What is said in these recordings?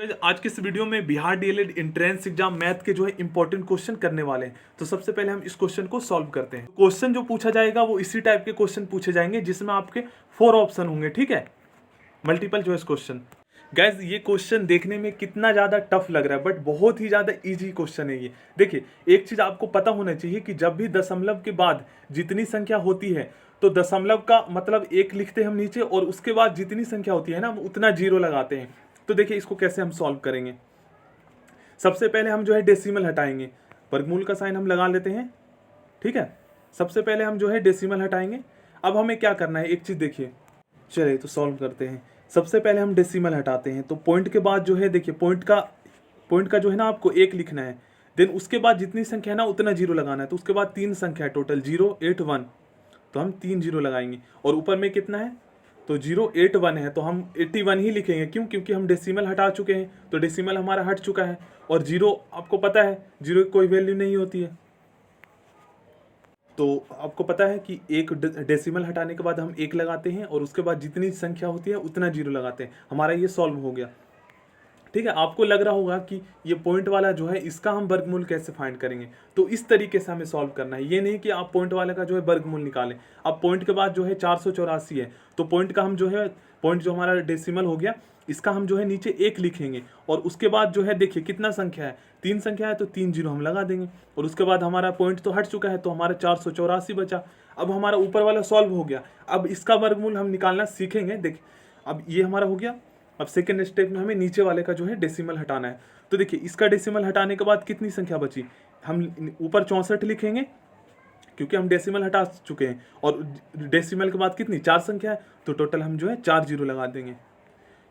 Guys, आज के इस वीडियो में Bihar DElEd entrance exam math के जो है इंपॉर्टेंट क्वेश्चन करने वाले हैं। तो सबसे पहले हम इस क्वेश्चन को सॉल्व करते हैं। क्वेश्चन जो पूछा जाएगा वो इसी टाइप के क्वेश्चन पूछे जाएंगे जिसमें आपके 4 ऑप्शन होंगे, ठीक है, मल्टीपल चॉइस क्वेश्चन। गाइज, ये क्वेश्चन देखने में कितना ज़्यादा टफ लग रहा है बट बहुत ही ज़्यादा इजी क्वेश्चन है ये। देखिए, एक चीज़ आपको पता होना चाहिए कि जब भी दशमलव के बाद जितनी संख्या होती है तो दशमलव का मतलब एक लिखते हैं हम नीचे और उसके बाद जितनी संख्या होती है ना उतना जीरो लगाते हैं। तो देखिए इसको कैसे हम सॉल्व करेंगे। सबसे पहले हम जो है डेसिमल हटाएंगे, वर्गमूल का साइन हम लगा लेते हैं, ठीक है। सबसे पहले हम जो है डेसिमल हटाएंगे। अब हमें क्या करना है, एक चीज़ देखिए, चलिए तो सॉल्व करते हैं। सबसे पहले हम डेसिमल हटाते हैं तो पॉइंट के बाद जो है देखिए पॉइंट का जो है ना आपको एक लिखना है, देन उसके बाद जितनी संख्या है ना उतना जीरो लगाना है। तो उसके बाद 3 संख्या है टोटल 081, तो हम 3 जीरो लगाएंगे। और ऊपर में कितना है, तो 081 है तो हम 81 ही लिखेंगे। क्यों? क्योंकि हम डेसिमल हटा चुके हैं, तो डेसिमल हमारा हट चुका है। और जीरो आपको पता है जीरो की कोई वैल्यू नहीं होती है, तो आपको पता है कि एक डेसिमल हटाने के बाद हम एक लगाते हैं और उसके बाद जितनी संख्या होती है उतना जीरो लगाते हैं। हमारा ये सॉल्व हो गया, ठीक है। आपको लग रहा होगा कि ये पॉइंट वाला जो है इसका हम वर्गमूल कैसे फाइंड करेंगे, तो इस तरीके से हमें सॉल्व करना है। ये नहीं कि आप पॉइंट वाले का जो है वर्गमूल निकालें। अब पॉइंट के बाद जो है 484 है तो पॉइंट का हम जो है पॉइंट जो हमारा डेसिमल हो गया इसका हम जो है नीचे एक लिखेंगे और उसके बाद जो है देखिए कितना संख्या है, 3 संख्या है तो 3 जीरो हम लगा देंगे। और उसके बाद हमारा पॉइंट तो हट चुका है तो हमारा 484 बचा। अब हमारा ऊपर वाला सॉल्व हो गया। अब इसका वर्गमूल हम निकालना सीखेंगे। देखिए अब ये हमारा हो गया। अब सेकेंड स्टेप में हमें नीचे वाले का जो है डेसिमल हटाना है। तो देखिए इसका डेसिमल हटाने के बाद कितनी संख्या बची, हम ऊपर 64 लिखेंगे क्योंकि हम डेसिमल हटा चुके हैं। और डेसिमल के बाद कितनी 4 संख्या है तो टोटल हम जो है 4 जीरो लगा देंगे।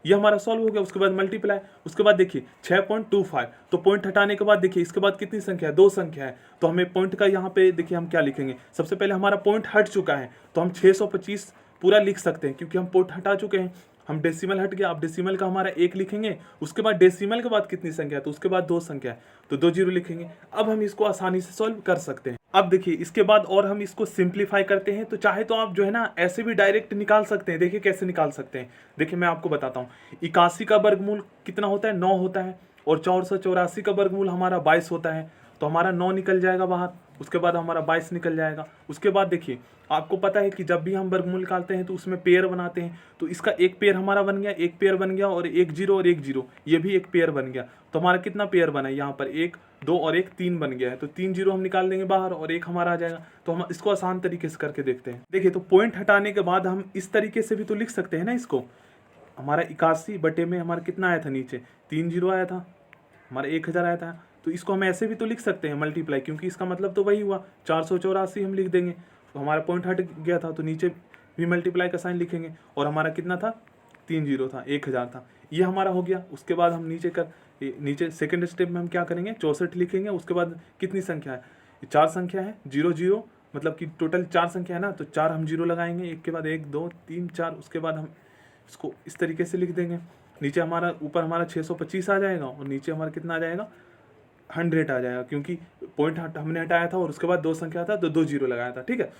ये हमारा सॉल्व हो गया। उसके बाद मल्टीप्लाई, उसके बाद देखिए 6.25, तो पॉइंट हटाने के बाद देखिए इसके बाद कितनी संख्या है, 2 संख्या है। तो हमें पॉइंट का यहाँ पे देखिए हम क्या लिखेंगे, सबसे पहले हमारा पॉइंट हट चुका है तो हम 625 पूरा लिख सकते हैं क्योंकि हम पॉइंट हटा चुके हैं। हम डेसिमल हट गया, अब डेसिमल का हमारा एक लिखेंगे। उसके बाद डेसिमल के बाद कितनी संख्या है तो उसके बाद 2 संख्या है तो 2 जीरो लिखेंगे। अब हम इसको आसानी से सॉल्व कर सकते हैं। अब देखिए इसके बाद और हम इसको सिंप्लीफाई करते हैं। तो चाहे तो आप जो है ना ऐसे भी डायरेक्ट निकाल सकते हैं। देखिए कैसे निकाल सकते हैं, देखिए मैं आपको बताता हूँ। 81 का वर्गमूल कितना होता है, 9 होता है। और 484 का वर्गमूल हमारा 22 होता है, तो हमारा 9 निकल जाएगा बाहर। उसके बाद हमारा 22 निकल जाएगा। उसके बाद देखिए आपको पता है कि जब भी हम वर्गमूल निकालते हैं तो उसमें पेयर बनाते हैं। तो इसका एक पेयर हमारा बन गया, एक पेयर बन गया और एक जीरो और एक जीरो, ये भी एक पेयर बन गया। तो हमारा कितना पेयर बना है यहाँ पर, 1 2 और 1 3 बन गया है। तो 3 जीरो हम निकाल देंगे बाहर और एक हमारा आ जाएगा। तो हम इसको आसान तरीके से करके देखते हैं। देखिए तो पॉइंट हटाने के बाद हम इस तरीके से भी तो लिख सकते हैं ना इसको। हमारा 81 बटे में हमारा कितना आया था, नीचे 3 जीरो आया था, हमारा 1000 आया था। तो इसको हम ऐसे भी तो लिख सकते हैं मल्टीप्लाई, क्योंकि इसका मतलब तो वही हुआ 484 हम लिख देंगे। तो हमारा पॉइंट हट गया था तो नीचे भी मल्टीप्लाई का साइन लिखेंगे और हमारा कितना था, 3 जीरो था, 1000 था। ये हमारा हो गया। उसके बाद हम नीचे सेकेंड स्टेप में हम क्या करेंगे, 64 लिखेंगे। उसके बाद कितनी संख्या है, 4 संख्या है, 0 0 मतलब कि टोटल 4 संख्या है ना, तो 4 हम जीरो लगाएंगे, एक के बाद 1 2 3 4। उसके बाद हम इसको इस तरीके से लिख देंगे। नीचे हमारा ऊपर हमारा 625 आ जाएगा और नीचे हमारा कितना आ जाएगा, 100 आ जाएगा, क्योंकि पॉइंट हमने हटाया था और उसके बाद 2 संख्या था तो 2 जीरो लगाया था, ठीक है।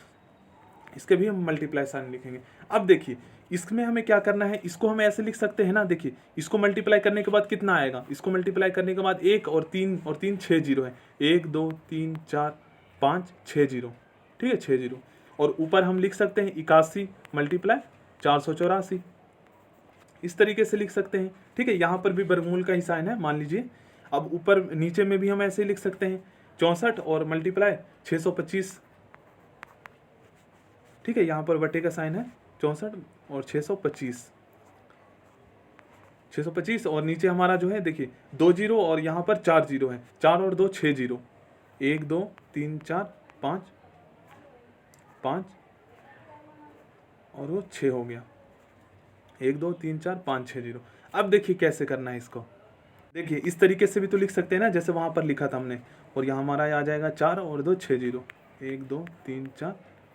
इसके भी हम मल्टीप्लाई साइन लिखेंगे। अब देखिए इसमें हमें क्या करना है, इसको हम ऐसे लिख सकते हैं ना। देखिए इसको मल्टीप्लाई करने के बाद कितना आएगा, इसको मल्टीप्लाई करने के बाद 1 और 3 6 जीरो है, 1 2 3 4 5 6 जीरो, ठीक है, 6 जीरो। और ऊपर हम लिख सकते हैं 81 मल्टीप्लाई 484, इस तरीके से लिख सकते हैं, ठीक है। यहाँ पर भी वर्गमूल का ही साइन है मान लीजिए। अब ऊपर नीचे में भी हम ऐसे लिख सकते हैं 64 और मल्टीप्लाई 625, ठीक है। यहाँ पर बटे का साइन है 64 और 625 और नीचे हमारा जो है देखिए 2 जीरो और यहाँ पर 4 जीरो है, 4 और 2 6 जीरो, 1 2 3 4 5 5 और वो 6 हो गया, 1 2 3 4 5 6 जीरो। अब देखिए कैसे करना है इसको। देखिए इस तरीके से भी तो लिख सकते हैं ना जैसे वहाँ पर लिखा था हमने। और यहाँ हमारा आ जाएगा 4 और 2 6 जीरो, 1 2 3 4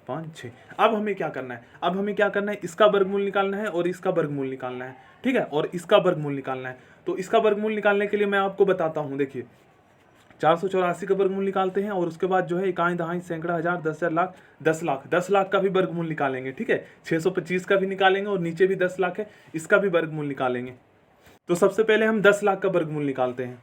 5 6। अब हमें क्या करना है, अब हमें क्या करना है, इसका वर्गमूल निकालना है और इसका वर्गमूल निकालना है, ठीक है, और इसका वर्गमूल निकालना है। तो इसका वर्गमूल निकालने के लिए मैं आपको बताता हूँ। देखिए 484 का वर्गमूल निकालते हैं और उसके बाद जो है इकाई दहाई सैकड़ा हजार 10,000 लाख 10 लाख का भी वर्गमूल निकालेंगे, ठीक है। 625 का भी निकालेंगे और नीचे भी 10 लाख है, इसका भी वर्गमूल निकालेंगे। तो सबसे पहले हम 10 लाख का वर्गमूल निकालते हैं,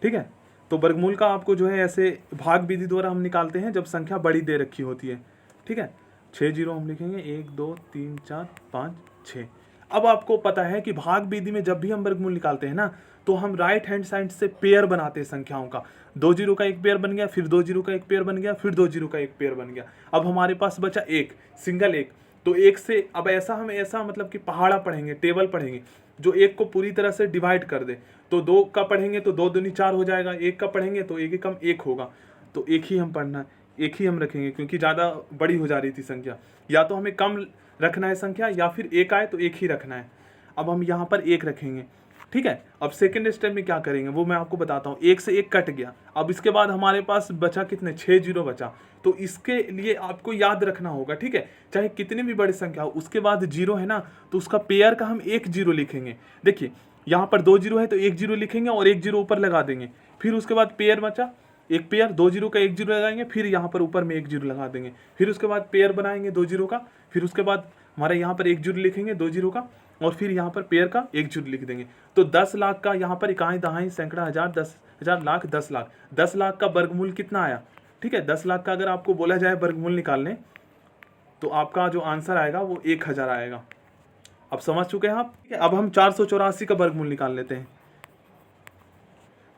ठीक है। तो वर्गमूल का आपको जो है ऐसे भाग विधि द्वारा हम निकालते हैं जब संख्या बड़ी दे रखी होती है, ठीक है। 6 जीरो हम लिखेंगे, 1 2 3 4 5 6। अब आपको पता है कि भाग विधि में जब भी हम वर्गमूल निकालते हैं ना, तो हम राइट हैंड साइड से पेयर बनाते हैं संख्याओं का। 2 जीरो का एक पेयर बन गया, फिर 2 जीरो का एक पेयर बन गया, फिर 2 जीरो का एक पेयर बन गया। अब हमारे पास बचा एक, सिंगल एक। तो एक से अब ऐसा मतलब कि पहाड़ा पढ़ेंगे, टेबल पढ़ेंगे जो एक को पूरी तरह से डिवाइड कर दे। तो 2 का पढ़ेंगे तो 2 दूनी 4 हो जाएगा, एक का पढ़ेंगे तो एक कम 1 होगा। तो एक ही हम पढ़ना है, एक ही हम रखेंगे क्योंकि ज़्यादा बड़ी हो जा रही थी संख्या। या तो हमें कम रखना है संख्या या फिर एक आए तो एक ही रखना है। अब हम यहाँ पर एक रखेंगे, ठीक है। अब सेकेंड स्टेप में क्या करेंगे वो मैं आपको बताता हूँ। एक से एक कट गया, अब इसके बाद हमारे पास बचा कितने, 6 जीरो बचा। तो इसके लिए आपको याद रखना होगा, ठीक है, चाहे कितनी भी बड़ी संख्या हो उसके बाद जीरो है ना, तो उसका पेयर का हम एक जीरो लिखेंगे। देखिए यहाँ पर 2 जीरो है तो एक जीरो लिखेंगे और एक जीरो ऊपर लगा देंगे। फिर उसके बाद पेयर बचा, एक पेयर 2 जीरो का एक जीरो लगाएंगे, फिर यहाँ पर ऊपर में एक जीरो लगा देंगे। फिर उसके बाद पेयर बनाएंगे 2 जीरो का, फिर उसके बाद हमारे यहाँ पर एक जीरो लिखेंगे 2 जीरो का, और फिर यहाँ पर पेयर का एक जीरो लिख देंगे। तो 10 लाख का यहाँ पर इकाई दहाई सैकड़ा हजार 10,000 लाख 10 लाख, 10 लाख का वर्गमूल कितना आया, ठीक है। 10 लाख का अगर आपको बोला जाए वर्गमूल निकालने तो आपका जो आंसर आएगा वो 1000 आएगा। अब समझ चुके हैं आप, ठीक है। अब हम 484 का वर्गमूल निकाल लेते हैं।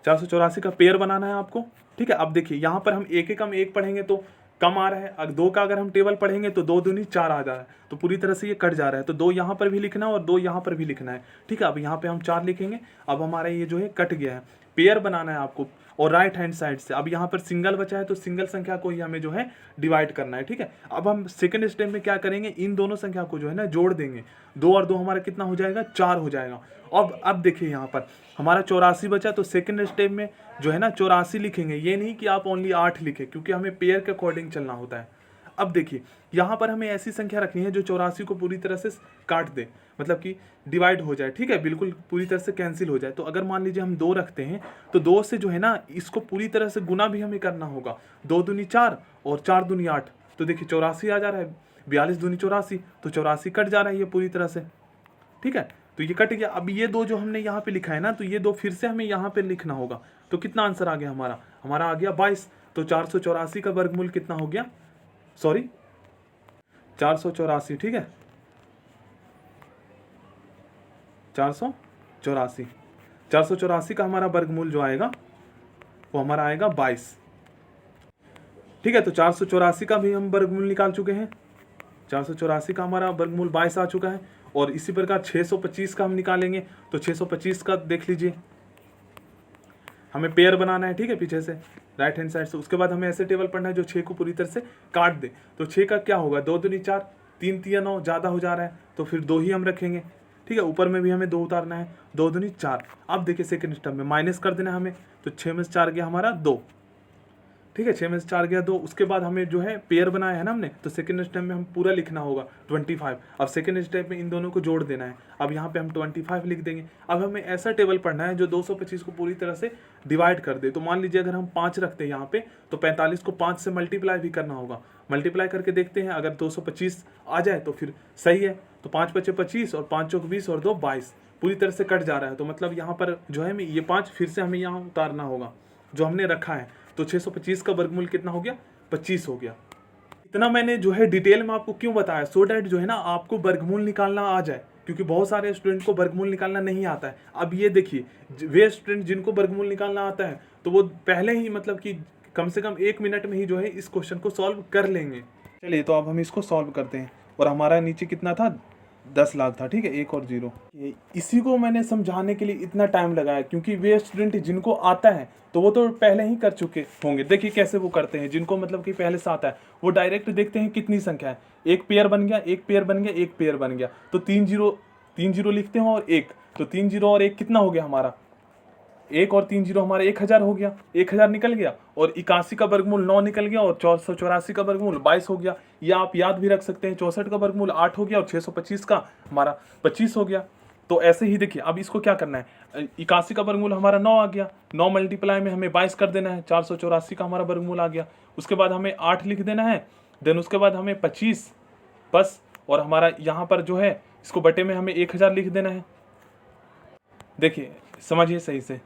484 का पेयर बनाना है आपको, ठीक है। अब देखिए यहाँ पर हम एक एकम एक पढ़ेंगे तो कम आ रहा है, अगर 2 का अगर हम टेबल पढ़ेंगे तो 2 दूनी 4 आ जा रहा है, तो पूरी तरह से ये कट जा रहा है। तो 2 यहाँ पर भी लिखना है और 2 यहाँ पर भी लिखना है, ठीक है। अब यहाँ पे हम 4 लिखेंगे। अब हमारा ये जो है कट गया है। पेयर बनाना है आपको और राइट हैंड साइड से। अब यहाँ पर सिंगल बचा है तो सिंगल संख्या को ही हमें जो है डिवाइड करना है, ठीक है। अब हम सेकंड स्टेप में क्या करेंगे, इन दोनों संख्या को जो है ना जोड़ देंगे। 2 और 2 हमारा कितना हो जाएगा, 4 हो जाएगा। अब देखिए यहाँ पर हमारा 84 बचा, तो सेकंड स्टेप में जो है ना 84 लिखेंगे। ये नहीं कि आप ओनली 8 लिखें, क्योंकि हमें पेयर के अकॉर्डिंग चलना होता है। अब देखिए यहाँ पर हमें ऐसी संख्या रखनी है जो 84 को पूरी तरह से काट दे, मतलब कि डिवाइड हो जाए, ठीक है, बिल्कुल पूरी तरह से कैंसिल हो जाए। तो अगर मान लीजिए हम 2 रखते हैं तो 2 से जो है ना इसको पूरी तरह से गुना भी हमें करना होगा। 2 दूनी 4 और 4 दूनी 8, तो देखिए 84 आ जा रहा है। 42 दूनी 84, तो 84 कट जा रहा है ये पूरी तरह से, ठीक है। तो ये कट गया। अब ये 2 जो हमने यहाँ पे लिखा है ना, तो ये 2 फिर से हमें यहाँ पे लिखना होगा। तो कितना आंसर आ गया हमारा आ गया 22। तो 484 का वर्गमूल कितना हो गया, सॉरी 484, ठीक है, 484 का हमारा वर्गमूल जो आएगा वो हमारा आएगा 22, ठीक है। तो 484 का भी हम वर्गमूल निकाल चुके हैं। 484 का हमारा वर्गमूल 22 आ चुका है। और इसी प्रकार 625 का हम निकालेंगे। तो 625 का देख लीजिए, हमें पेयर बनाना है, ठीक है, पीछे से राइट हैंड साइड से। उसके बाद हमें ऐसे टेबल पढ़ना है जो 6 को पूरी तरह से काट दे। तो 6 का क्या होगा, 2 दूनी 4, 3 तिया 9, ज़्यादा हो जा रहा है तो फिर 2 ही हम रखेंगे, ठीक है। ऊपर में भी हमें 2 उतारना है, 2 दूनी 4। अब देखिए सेकंड स्टेप में माइनस कर देना है हमें। तो 6 में से 4 गया हमारा 2, ठीक है, 6 में से 4 गया 2। उसके बाद हमें जो है पेयर बनाया है ना हमने, तो सेकंड स्टेप में हम पूरा लिखना होगा 25। अब सेकंड स्टेप में इन दोनों को जोड़ देना है। अब यहाँ पे हम 25 लिख देंगे। अब हमें ऐसा टेबल पढ़ना है जो 225 को पूरी तरह से डिवाइड कर दे। तो मान लीजिए अगर हम 5 रखते हैं यहाँ पे, तो 45 को 5 से मल्टीप्लाई भी करना होगा। मल्टीप्लाई करके देखते हैं, अगर 225 आ जाए तो फिर सही है। तो 5 बचे 25 और 5 चौक 20 और 2 22, पूरी तरह से कट जा रहा है। तो मतलब यहाँ पर जो है ये 5 फिर से हमें यहाँ उतारना होगा जो हमने रखा है। तो 625 का वर्गमूल कितना हो गया, 25 हो गया। इतना मैंने जो है डिटेल में आपको क्यों बताया, सो डैट जो है ना आपको वर्गमूल निकालना आ जाए, क्योंकि बहुत सारे स्टूडेंट को वर्गमूल निकालना नहीं आता है। अब ये देखिए, वे स्टूडेंट जिनको वर्गमूल निकालना आता है तो वो पहले ही मतलब कि कम से कम 1 मिनट में ही जो है इस क्वेश्चन को सॉल्व कर लेंगे। चलिए तो अब हम इसको सॉल्व करते हैं। और हमारा नीचे कितना था, 10 लाख था, ठीक है, 1 और 0। इसी को मैंने समझाने के लिए इतना टाइम लगाया, क्योंकि वे स्टूडेंट जिनको आता है तो वो तो पहले ही कर चुके होंगे। देखिए कैसे वो करते हैं, जिनको मतलब कि पहले से आता है वो डायरेक्ट देखते हैं कितनी संख्या है। एक पेयर बन गया, एक पेयर बन गया, एक पेयर बन गया, तो 3 जीरो लिखते हैं और 1, तो 3 जीरो और 1 कितना हो गया हमारा, 1 और 3 जीरो हमारा 1000 हो गया, 1000 निकल गया। और 81 का वर्गमूल 9 निकल गया और 484 का वर्गमूल 22 हो गया। या आप याद भी रख सकते हैं, 64 का वर्गमूल 8 हो गया और 625 का हमारा 25 हो गया। तो ऐसे ही देखिए, अब इसको क्या करना है, 81 का वर्गमूल हमारा 9 आ गया, 9 मल्टीप्लाई में हमें 22 कर देना है। 484 का हमारा वर्गमूल आ गया, उसके बाद हमें 8 लिख देना है, देन उसके बाद हमें 25 बस, और हमारा यहाँ पर जो है इसको बटे में हमें 1000 लिख देना है। देखिए समझिए सही से,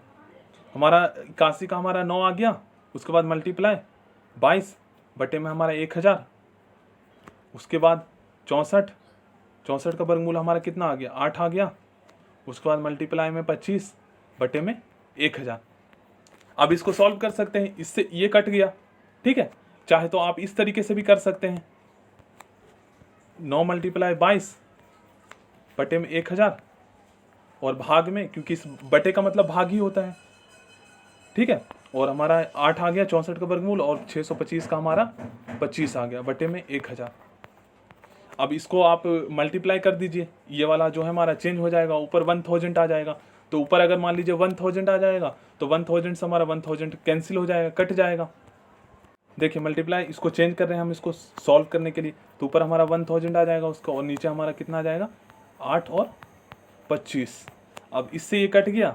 हमारा 81 का हमारा 9 आ गया, उसके बाद मल्टीप्लाई 22 बटे में हमारा 1000, उसके बाद 64, 64 का वर्गमूल हमारा कितना आ गया 8 आ गया, उसके बाद मल्टीप्लाई में 25 बटे में 1000। अब इसको सॉल्व कर सकते हैं, इससे ये कट गया, ठीक है। चाहे तो आप इस तरीके से भी कर सकते हैं, 9 मल्टीप्लाई 22 बटे में 1000 और भाग में, क्योंकि इस बटे का मतलब भाग ही होता है, ठीक है। और हमारा 8 आ गया 64 का वर्गमूल, और 625 का हमारा 25 आ गया बटे में 1000। अब इसको आप मल्टीप्लाई कर दीजिए, ये वाला जो है हमारा चेंज हो जाएगा, ऊपर 1000 आ जाएगा। तो ऊपर अगर मान लीजिए 1000 आ जाएगा तो 1000 से हमारा 1000 कैंसिल हो जाएगा, कट जाएगा। देखिए मल्टीप्लाई, इसको चेंज कर रहे हैं हम इसको सॉल्व करने के लिए, तो ऊपर हमारा 1000 आ जाएगा उसका, और नीचे हमारा कितना आ जाएगा 8 और 25। अब इससे ये कट गया,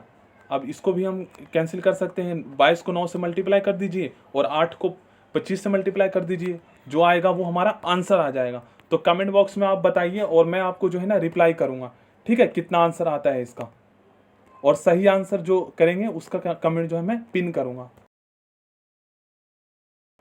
अब इसको भी हम कैंसिल कर सकते हैं। 22 को 9 से मल्टीप्लाई कर दीजिए और 8 को 25 से मल्टीप्लाई कर दीजिए, जो आएगा वो हमारा आंसर आ जाएगा। तो कमेंट बॉक्स में आप बताइए और मैं आपको जो है ना रिप्लाई करूँगा, ठीक है, कितना आंसर आता है इसका, और सही आंसर जो करेंगे उसका कमेंट जो है मैं पिन करूँगा।